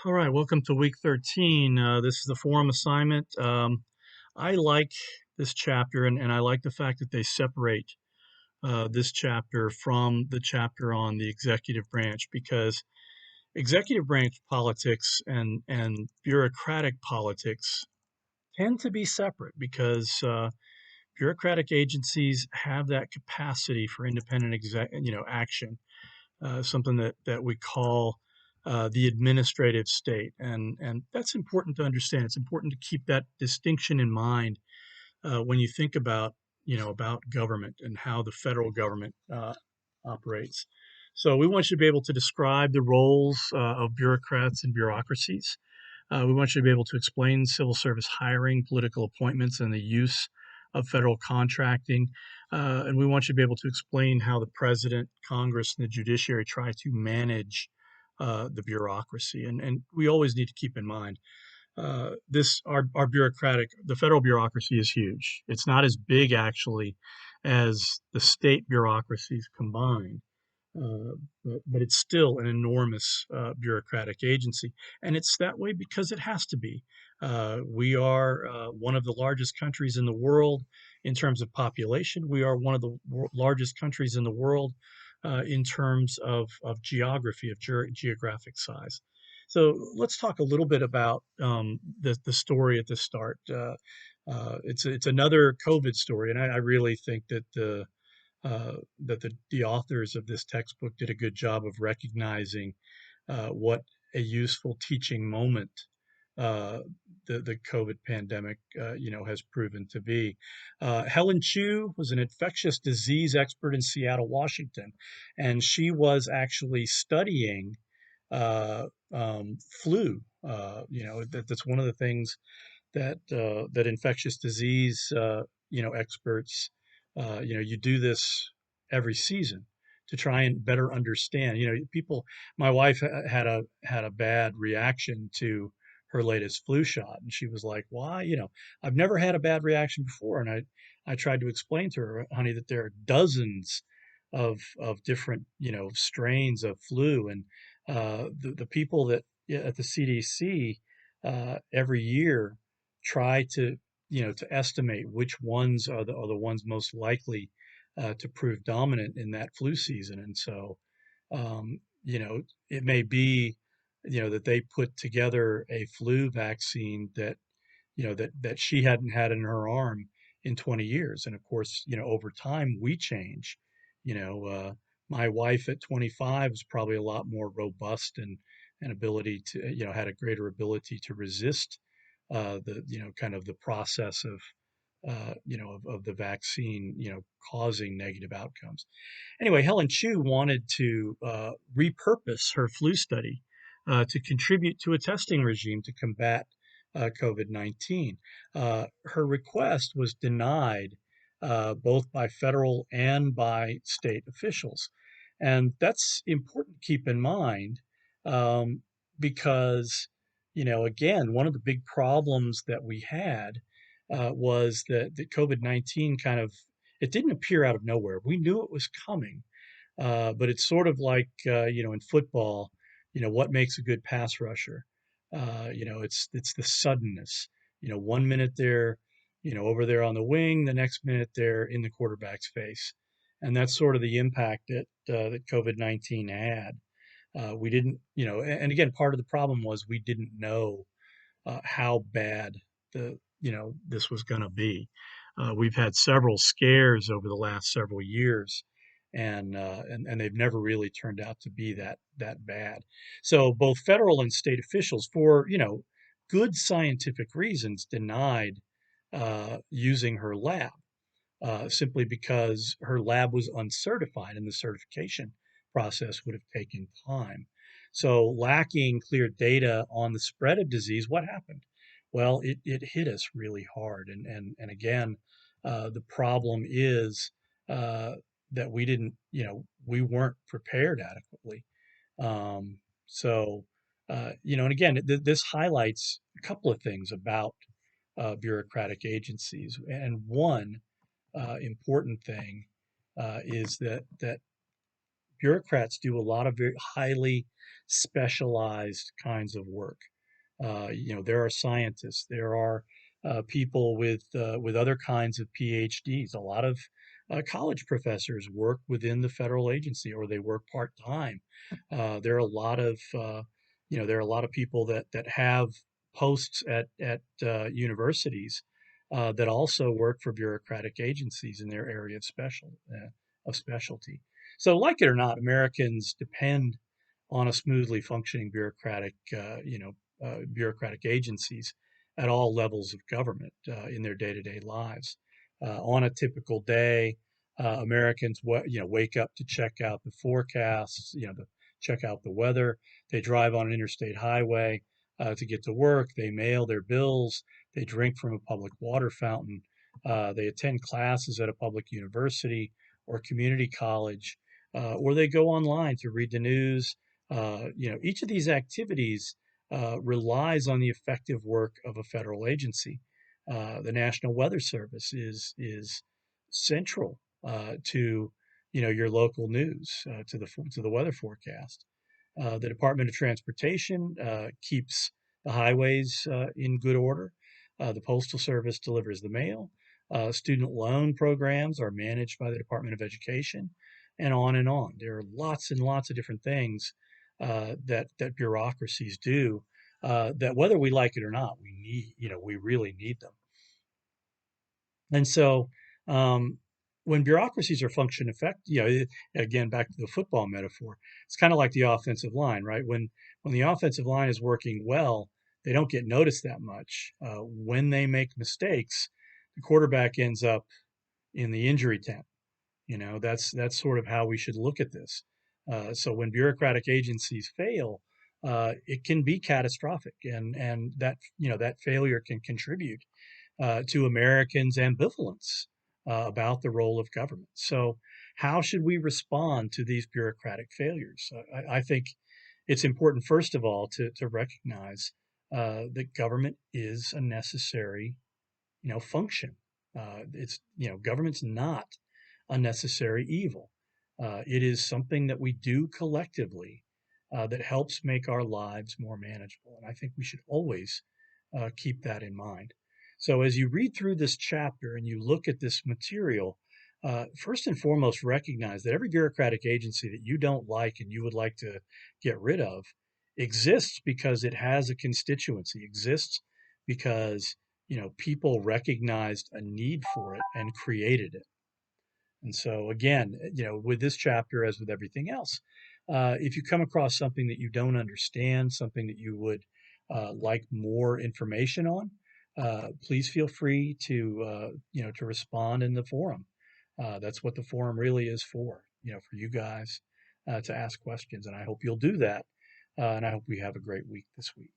All right, welcome to week 13. This is the forum assignment. I like this chapter, and I like the fact that they separate this chapter from the chapter on the executive branch because executive branch politics and bureaucratic politics tend to be separate because bureaucratic agencies have that capacity for independent action, something that we call the administrative state, and that's important to understand. It's important to keep that distinction in mind when you think about about government and how the federal government operates. So we want you to be able to describe the roles of bureaucrats and bureaucracies. We want you to be able to explain civil service hiring, political appointments, and the use of federal contracting. And we want you to be able to explain how the president, Congress, and the judiciary try to manage the bureaucracy. And we always need to keep in mind our bureaucratic, the federal bureaucracy is huge. It's not as big actually as the state bureaucracies combined, but it's still an enormous bureaucratic agency. And it's that way because it has to be. We are one of the largest countries in the world in terms of population. We are one of the largest countries in the world in terms of geography, of geographic size. So let's talk a little bit about the story at the start. It's another COVID story, and I really think that the authors of this textbook did a good job of recognizing what a useful teaching moment uh, the COVID pandemic, has proven to be. Helen Chu was an infectious disease expert in Seattle, Washington, and she was actually studying flu. That's one of the things that infectious disease experts you do this every season to try and better understand. People. My wife had a bad reaction to her latest flu shot, and she was like, "Why? I've never had a bad reaction before." And I tried to explain to her, honey, that there are dozens of different strains of flu, and the people that at the CDC every year try to estimate which ones are the ones most likely to prove dominant in that flu season. And so, it may be, that they put together a flu vaccine that she hadn't had in her arm in 20 years. And of course, over time we change. You know, my wife at 25 was probably a lot more robust and ability to, had a greater ability to resist the, kind of the process of the vaccine, causing negative outcomes. Anyway, Helen Chu wanted to repurpose her flu study to contribute to a testing regime to combat COVID-19. Her request was denied both by federal and by state officials. And that's important to keep in mind um, because, again, one of the big problems that we had was that COVID-19 kind of it didn't appear out of nowhere. We knew it was coming, but it's sort of like in football. What makes a good pass rusher? It's the suddenness. 1 minute they're over there on the wing, the next minute they're in the quarterback's face, and that's sort of the impact that COVID-19 had. We didn't, and again, part of the problem was we didn't know how bad this was going to be. We've had several scares over the last several years, and they've never really turned out to be that bad. So both federal and state officials, for good scientific reasons, denied using her lab simply because her lab was uncertified and the certification process would have taken time. So, lacking clear data on the spread of disease, what happened? Well, it hit us really hard. And again, the problem is uh, that we weren't prepared adequately. And again, this highlights a couple of things about bureaucratic agencies. And one important thing is that bureaucrats do a lot of very highly specialized kinds of work. There are scientists, there are people with other kinds of PhDs. A lot of college professors work within the federal agency, or they work part time. There are a lot of there are a lot of people that have posts at universities that also work for bureaucratic agencies in their area of specialty. So, like it or not, Americans depend on a smoothly functioning bureaucratic agencies at all levels of government in their day-to-day lives. On a typical day, Americans wake up to check out the forecasts, check out the weather. They drive on an interstate highway to get to work. They mail their bills. They drink from a public water fountain. They attend classes at a public university or community college, or they go online to read the news. Each of these activities relies on the effective work of a federal agency. The National Weather Service is central to your local news, to the weather forecast. The Department of Transportation keeps the highways in good order. The Postal Service delivers the mail. Student loan programs are managed by the Department of Education, and on and on. There are lots and lots of different things that bureaucracies do. That whether we like it or not, we really need them. And so, when bureaucracies are function effect, again, back to the football metaphor, it's kind of like the offensive line, right? When the offensive line is working well, they don't get noticed that much. When they make mistakes, the quarterback ends up in the injury tent. That's sort of how we should look at this. So when bureaucratic agencies fail, it can be catastrophic, and that failure can contribute to Americans' ambivalence about the role of government. So, how should we respond to these bureaucratic failures? I think it's important, first of all, to recognize that government is a necessary, function. It's government's not a necessary evil. It is something that we do collectively that helps make our lives more manageable, and I think we should always keep that in mind. So, as you read through this chapter and you look at this material, first and foremost, recognize that every bureaucratic agency that you don't like and you would like to get rid of exists because it has a constituency, exists because people recognized a need for it and created it. And so, again, with this chapter, as with everything else, if you come across something that you don't understand, something that you would like more information on, please feel free to respond in the forum. That's what the forum really is for you guys to ask questions. And I hope you'll do that. And I hope we have a great week this week.